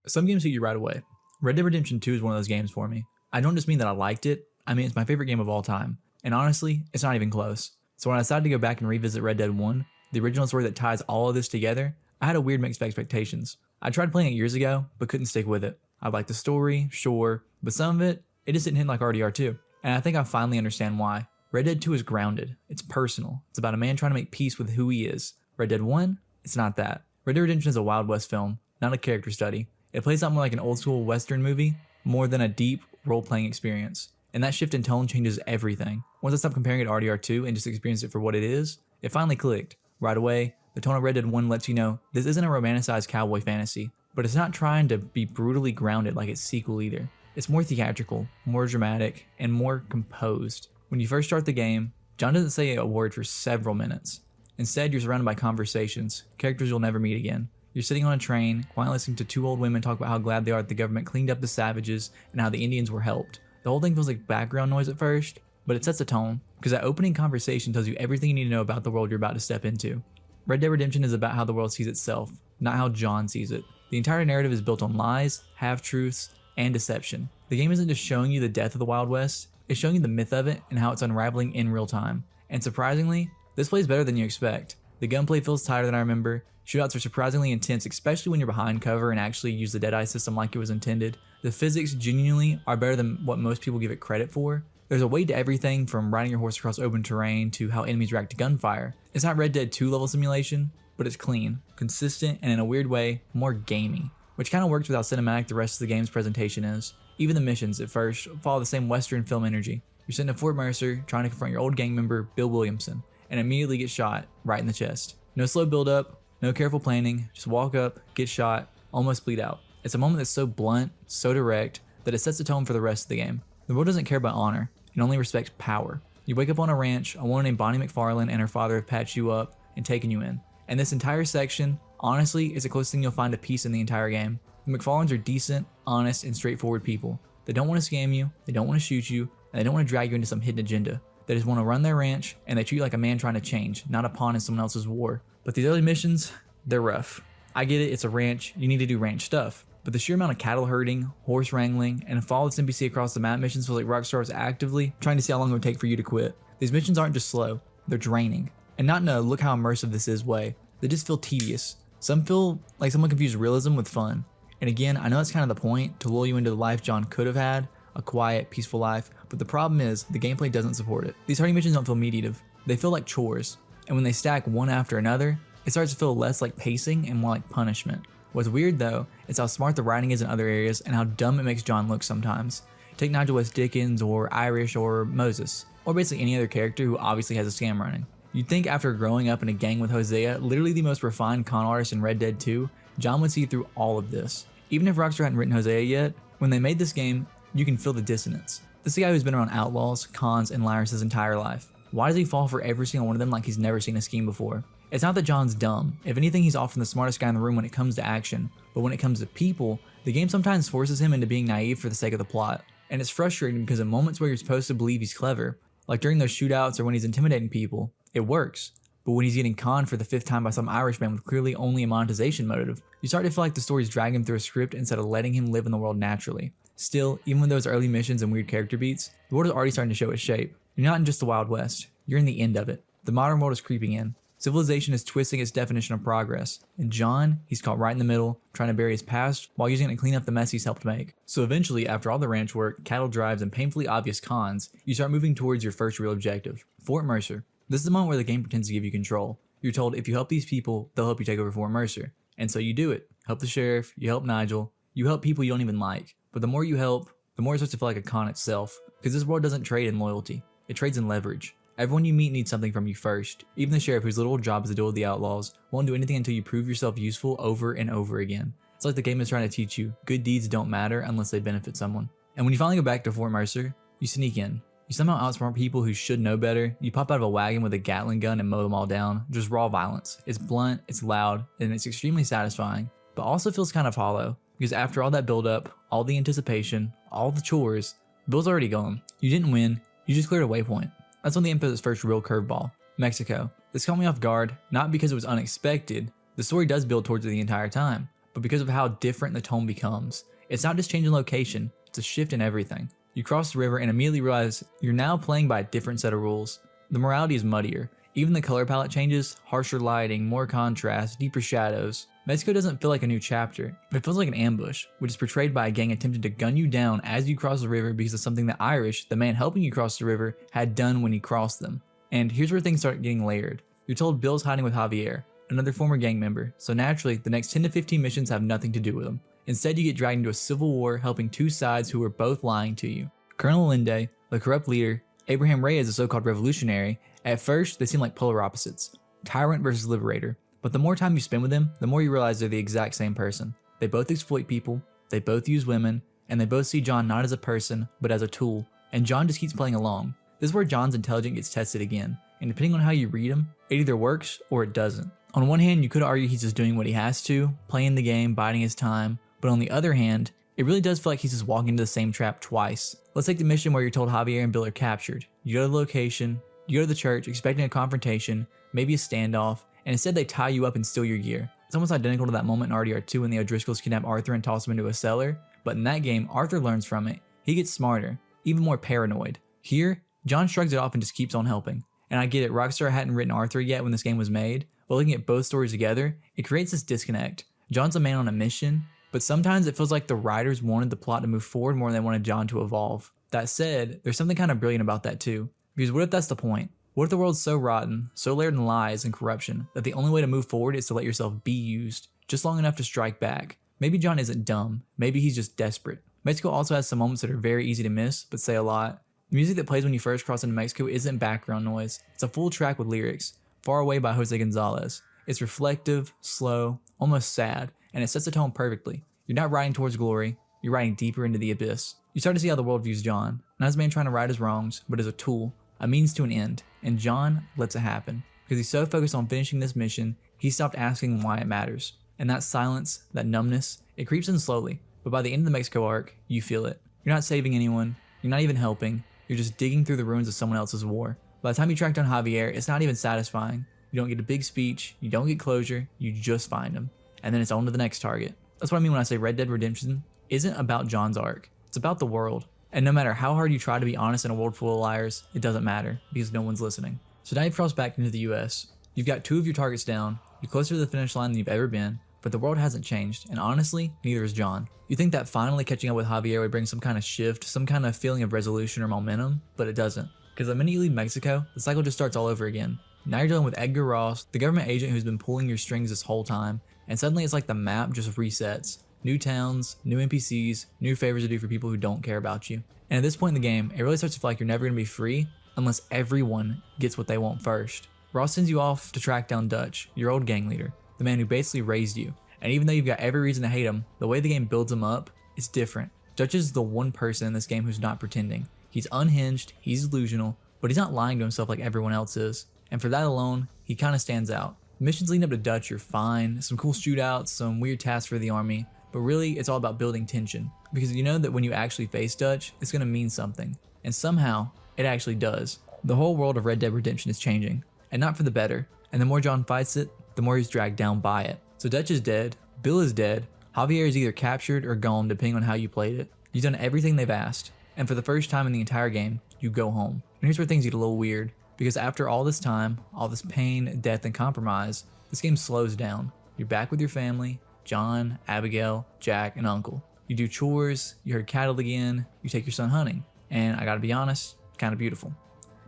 Some games hit you right away. Red Dead Redemption 2 is one of those games for me. I don't just mean that I liked it, I mean it's my favorite game of all time. And honestly, it's not even close. So when I decided to go back and revisit Red Dead 1, the original story that ties all of this together, I had a weird mix of expectations. I tried playing it years ago, but couldn't stick with it. I liked the story, sure, but some of it just didn't hit like RDR2. And I think I finally understand why. Red Dead 2 is grounded. It's personal. It's about a man trying to make peace with who he is. Red Dead 1, it's not that. Red Dead Redemption is a Wild West film, not a character study. It plays out more like an old school Western movie, more than a deep role-playing experience. And that shift in tone changes everything. Once I stopped comparing it to RDR2 and just experienced it for what it is, it finally clicked. Right away, the tone of Red Dead 1 lets you know this isn't a romanticized cowboy fantasy, but it's not trying to be brutally grounded like its sequel either. It's more theatrical, more dramatic, and more composed. When you first start the game, John doesn't say a word for several minutes. Instead, you're surrounded by conversations, characters you'll never meet again. You're sitting on a train, quietly listening to two old women talk about how glad they are that the government cleaned up the savages and how the Indians were helped. The whole thing feels like background noise at first, but it sets a tone, because that opening conversation tells you everything you need to know about the world you're about to step into. Red Dead Redemption is about how the world sees itself, not how John sees it. The entire narrative is built on lies, half-truths, and deception. The game isn't just showing you the death of the Wild West, it's showing you the myth of it and how it's unraveling in real time. And surprisingly, this plays better than you expect. The gunplay feels tighter than I remember, shootouts are surprisingly intense, especially when you're behind cover and actually use the Deadeye system like it was intended. The physics genuinely are better than what most people give it credit for. There's a way to everything from riding your horse across open terrain to how enemies react to gunfire. It's not Red Dead 2 level simulation, but it's clean, consistent, and in a weird way, more gamey, which kind of works with how cinematic the rest of the game's presentation is. Even the missions, at first, follow the same Western film energy. You're sitting at Fort Mercer, trying to confront your old gang member, Bill Williamson, and immediately get shot right in the chest. No slow build up, no careful planning, just walk up, get shot, almost bleed out. It's a moment that's so blunt, so direct, that it sets the tone for the rest of the game. The world doesn't care about honor, it only respects power. You wake up on a ranch, a woman named Bonnie McFarlane and her father have patched you up and taken you in. And this entire section, honestly, is the closest thing you'll find to peace in the entire game. The McFarlanes are decent, honest, and straightforward people. They don't want to scam you, they don't want to shoot you, and they don't want to drag you into some hidden agenda. They just want to run their ranch, and they treat you like a man trying to change, not a pawn in someone else's war. But these early missions, they're rough. I get it, it's a ranch, you need to do ranch stuff. But the sheer amount of cattle herding, horse wrangling, and follow this NPC across the map missions feels like Rockstar was actively trying to see how long it would take for you to quit. These missions aren't just slow, they're draining. And not in a look how immersive this is way, they just feel tedious. Some feel like someone confused realism with fun. And again, I know that's kind of the point, to lull you into the life John could have had, a quiet, peaceful life, but the problem is, the gameplay doesn't support it. These harding missions don't feel meditative, they feel like chores, and when they stack one after another, it starts to feel less like pacing and more like punishment. What's weird though, is how smart the writing is in other areas and how dumb it makes John look sometimes. Take Nigel West Dickens or Irish or Moses, or basically any other character who obviously has a scam running. You'd think after growing up in a gang with Hosea, literally the most refined con artist in Red Dead 2, John would see through all of this. Even if Rockstar hadn't written Hosea yet, when they made this game, you can feel the dissonance. This is a guy who's been around outlaws, cons, and liars his entire life. Why does he fall for every single one of them like he's never seen a scheme before? It's not that John's dumb. If anything, he's often the smartest guy in the room when it comes to action. But when it comes to people, the game sometimes forces him into being naive for the sake of the plot. And it's frustrating because in moments where you're supposed to believe he's clever, like during those shootouts or when he's intimidating people, it works. But when he's getting conned for the 5th time by some Irishman with clearly only a monetization motive, you start to feel like the story's dragging him through a script instead of letting him live in the world naturally. Still, even with those early missions and weird character beats, the world is already starting to show its shape. You're not in just the Wild West, you're in the end of it. The modern world is creeping in. Civilization is twisting its definition of progress, and John, he's caught right in the middle, trying to bury his past while using it to clean up the mess he's helped make. So eventually, after all the ranch work, cattle drives, and painfully obvious cons, you start moving towards your first real objective, Fort Mercer. This is the moment where the game pretends to give you control. You're told if you help these people, they'll help you take over Fort Mercer. And so you do it. Help the sheriff, you help Nigel, you help people you don't even like. But the more you help, the more it starts to feel like a con itself, because this world doesn't trade in loyalty, it trades in leverage. Everyone you meet needs something from you first. Even the sheriff, whose little job is to deal with the outlaws, won't do anything until you prove yourself useful over and over again. It's like the game is trying to teach you, good deeds don't matter unless they benefit someone. And when you finally go back to Fort Mercer, you sneak in. You somehow outsmart people who should know better, you pop out of a wagon with a Gatling gun and mow them all down, just raw violence. It's blunt, it's loud, and it's extremely satisfying, but also feels kind of hollow, because after all that build up, all the anticipation, all the chores, Bill's already gone. You didn't win, you just cleared a waypoint. That's when the game put its first real curveball, Mexico. This caught me off guard, not because it was unexpected, the story does build towards it the entire time, but because of how different the tone becomes. It's not just changing location, it's a shift in everything. You cross the river and immediately realize you're now playing by a different set of rules. The morality is muddier. Even the color palette changes, harsher lighting, more contrast, deeper shadows. Mexico doesn't feel like a new chapter. It feels like an ambush, which is portrayed by a gang attempting to gun you down as you cross the river because of something that Irish, the man helping you cross the river, had done when he crossed them. And here's where things start getting layered. You're told Bill's hiding with Javier, another former gang member, so naturally, the next 10 to 15 missions have nothing to do with him. Instead, you get dragged into a civil war helping two sides who are both lying to you. Colonel Linde, the corrupt leader, Abraham Reyes, the so-called revolutionary, at first, they seem like polar opposites. Tyrant versus liberator. But the more time you spend with them, the more you realize they're the exact same person. They both exploit people, they both use women, and they both see John not as a person, but as a tool. And John just keeps playing along. This is where John's intelligence gets tested again. And depending on how you read him, it either works or it doesn't. On one hand, you could argue he's just doing what he has to, playing the game, biding his time. But on the other hand, it really does feel like he's just walking into the same trap twice. Let's take the mission where you're told Javier and Bill are captured. You go to the location, you go to the church expecting a confrontation, maybe a standoff, and instead they tie you up and steal your gear. It's almost identical to that moment in RDR2 when the O'Driscolls kidnap Arthur and toss him into a cellar, but in that game, Arthur learns from it. He gets smarter, even more paranoid. Here, John shrugs it off and just keeps on helping. And I get it, Rockstar hadn't written Arthur yet when this game was made, but looking at both stories together, it creates this disconnect. John's a man on a mission, but sometimes it feels like the writers wanted the plot to move forward more than they wanted John to evolve. That said, there's something kind of brilliant about that too. Because what if that's the point? What if the world's so rotten, so layered in lies and corruption, that the only way to move forward is to let yourself be used, just long enough to strike back? Maybe John isn't dumb, maybe he's just desperate. Mexico also has some moments that are very easy to miss, but say a lot. The music that plays when you first cross into Mexico isn't background noise, it's a full track with lyrics, Far Away by Jose Gonzalez. It's reflective, slow, almost sad, and it sets the tone perfectly. You're not riding towards glory, you're riding deeper into the abyss. You start to see how the world views John, not as a man trying to right his wrongs, but as a tool, a means to an end, and John lets it happen. Because he's so focused on finishing this mission, he stopped asking why it matters. And that silence, that numbness, it creeps in slowly, but by the end of the Mexico arc, you feel it. You're not saving anyone, you're not even helping, you're just digging through the ruins of someone else's war. By the time you track down Javier, it's not even satisfying. You don't get a big speech, you don't get closure, you just find him. And then it's on to the next target. That's what I mean when I say Red Dead Redemption isn't about John's arc, it's about the world. And no matter how hard you try to be honest in a world full of liars, it doesn't matter, because no one's listening. So now you've crossed back into the US. You've got 2 of your targets down, you're closer to the finish line than you've ever been, but the world hasn't changed, and honestly, neither is John. You think that finally catching up with Javier would bring some kind of shift, some kind of feeling of resolution or momentum, but it doesn't. Because the minute you leave Mexico, the cycle just starts all over again. Now you're dealing with Edgar Ross, the government agent who's been pulling your strings this whole time, and suddenly it's like the map just resets. New towns, new NPCs, new favors to do for people who don't care about you. And at this point in the game, it really starts to feel like you're never going to be free unless everyone gets what they want first. Ross sends you off to track down Dutch, your old gang leader, the man who basically raised you. And even though you've got every reason to hate him, the way the game builds him up is different. Dutch is the one person in this game who's not pretending. He's unhinged, he's delusional, but he's not lying to himself like everyone else is. And for that alone, he kind of stands out. The missions leading up to Dutch are fine, some cool shootouts, some weird tasks for the army, but really it's all about building tension. Because you know that when you actually face Dutch, it's going to mean something. And somehow, it actually does. The whole world of Red Dead Redemption is changing, and not for the better. And the more John fights it, the more he's dragged down by it. So Dutch is dead, Bill is dead, Javier is either captured or gone depending on how you played it. You've done everything they've asked, and for the first time in the entire game, you go home. And here's where things get a little weird, because after all this time, all this pain, death, and compromise, this game slows down. You're back with your family, John, Abigail, Jack, and Uncle. You do chores, you herd cattle again, you take your son hunting, and I gotta be honest, kind of beautiful.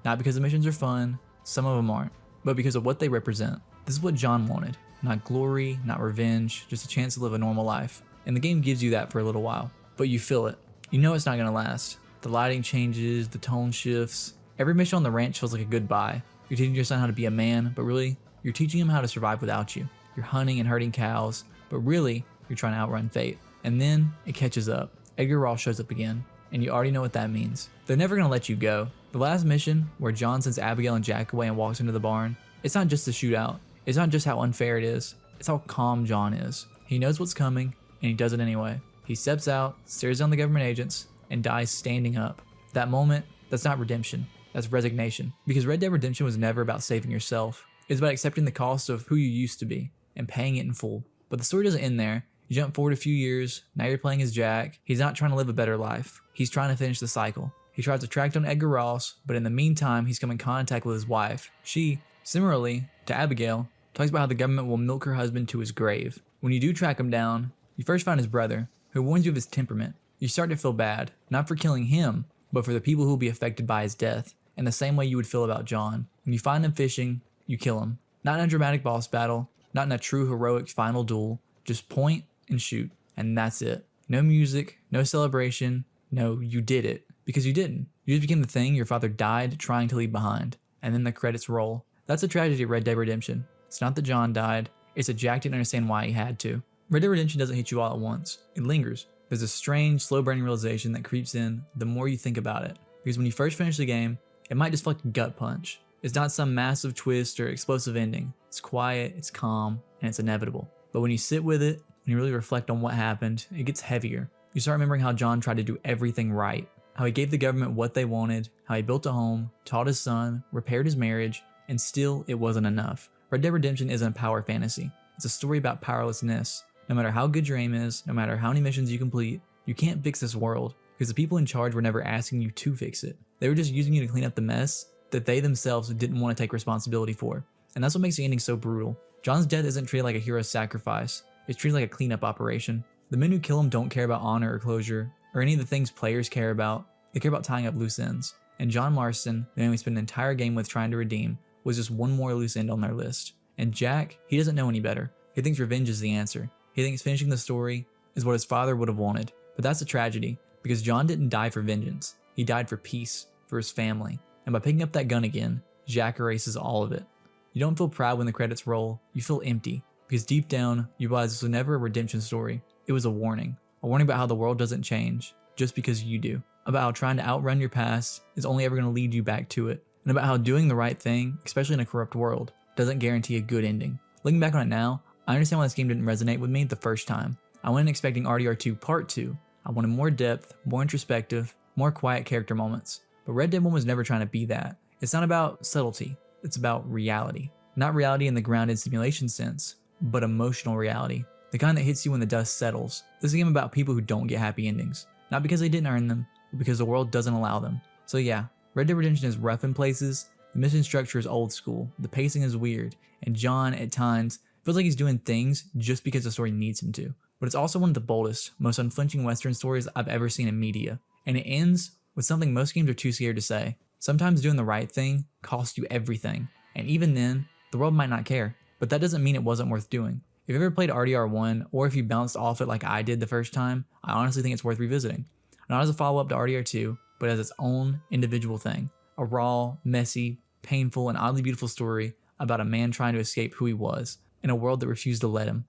Not because the missions are fun, some of them aren't, but because of what they represent. This is what John wanted. Not glory, not revenge, just a chance to live a normal life. And the game gives you that for a little while, but you feel it. You know it's not gonna last. The lighting changes, the tone shifts. Every mission on the ranch feels like a goodbye. You're teaching your son how to be a man, but really, you're teaching him how to survive without you. You're hunting and herding cows, but really, you're trying to outrun fate. And then, it catches up. Edgar Ross shows up again, and you already know what that means. They're never gonna let you go. The last mission, where John sends Abigail and Jack away and walks into the barn, it's not just a shootout. It's not just how unfair it is. It's how calm John is. He knows what's coming, and he does it anyway. He steps out, stares down the government agents, and dies standing up. That moment, that's not redemption. That's resignation. Because Red Dead Redemption was never about saving yourself. It's about accepting the cost of who you used to be, and paying it in full. But the story doesn't end there. You jump forward a few years, now you're playing as Jack. He's not trying to live a better life. He's trying to finish the cycle. He tries to track down Edgar Ross, but in the meantime, he's come in contact with his wife. She, similarly to Abigail, talks about how the government will milk her husband to his grave. When you do track him down, you first find his brother, who warns you of his temperament. You start to feel bad, not for killing him, but for the people who will be affected by his death, in the same way you would feel about John. When you find him fishing, you kill him. Not in a dramatic boss battle, not in a true heroic final duel, just point and shoot, and that's it. No music, no celebration, no you did it, because you didn't. You just became the thing your father died trying to leave behind, and then the credits roll. That's the tragedy of Red Dead Redemption. It's not that John died, it's that Jack didn't understand why he had to. Red Dead Redemption doesn't hit you all at once, it lingers. There's a strange, slow-burning realization that creeps in the more you think about it, because when you first finish the game, it might just feel like a gut punch. It's not some massive twist or explosive ending. It's quiet, it's calm, and it's inevitable. But when you sit with it, when you really reflect on what happened, it gets heavier. You start remembering how John tried to do everything right, how he gave the government what they wanted, how he built a home, taught his son, repaired his marriage, and still it wasn't enough. Red Dead Redemption isn't a power fantasy. It's a story about powerlessness. No matter how good your aim is, no matter how many missions you complete, you can't fix this world, because the people in charge were never asking you to fix it. They were just using you to clean up the mess that they themselves didn't want to take responsibility for. And that's what makes the ending so brutal. John's death isn't treated like a hero's sacrifice. It's treated like a cleanup operation. The men who kill him don't care about honor or closure, or any of the things players care about. They care about tying up loose ends. And John Marston, the man we spent an entire game with trying to redeem, was just one more loose end on their list. And Jack, he doesn't know any better. He thinks revenge is the answer. He thinks finishing the story is what his father would have wanted. But that's a tragedy, because John didn't die for vengeance. He died for peace, for his family. And by picking up that gun again, Jack erases all of it. You don't feel proud when the credits roll, you feel empty, because deep down, you realize this was never a redemption story. It was a warning about how the world doesn't change just because you do, about how trying to outrun your past is only ever going to lead you back to it, and about how doing the right thing, especially in a corrupt world, doesn't guarantee a good ending. Looking back on it now, I understand why this game didn't resonate with me the first time. I went in expecting RDR2 Part 2. I wanted more depth, more introspective, more quiet character moments. But Red Dead 1 was never trying to be that. It's not about subtlety, it's about reality. Not reality in the grounded simulation sense, but emotional reality. The kind that hits you when the dust settles. This is a game about people who don't get happy endings. Not because they didn't earn them, but because the world doesn't allow them. So yeah, Red Dead Redemption is rough in places, the mission structure is old school, the pacing is weird, and John, at times, feels like he's doing things just because the story needs him to. But it's also one of the boldest, most unflinching Western stories I've ever seen in media. And it ends with something most games are too scared to say. Sometimes doing the right thing costs you everything. And even then, the world might not care. But that doesn't mean it wasn't worth doing. If you've ever played RDR1, or if you bounced off it like I did the first time, I honestly think it's worth revisiting. Not as a follow-up to RDR2, but as its own individual thing. A raw, messy, painful, and oddly beautiful story about a man trying to escape who he was, in a world that refused to let him.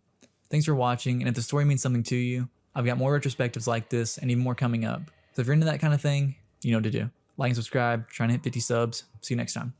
Thanks for watching, and if the story means something to you, I've got more retrospectives like this, and even more coming up. So if you're into that kind of thing, you know what to do. Like and subscribe, trying to hit 50 subs. See you next time.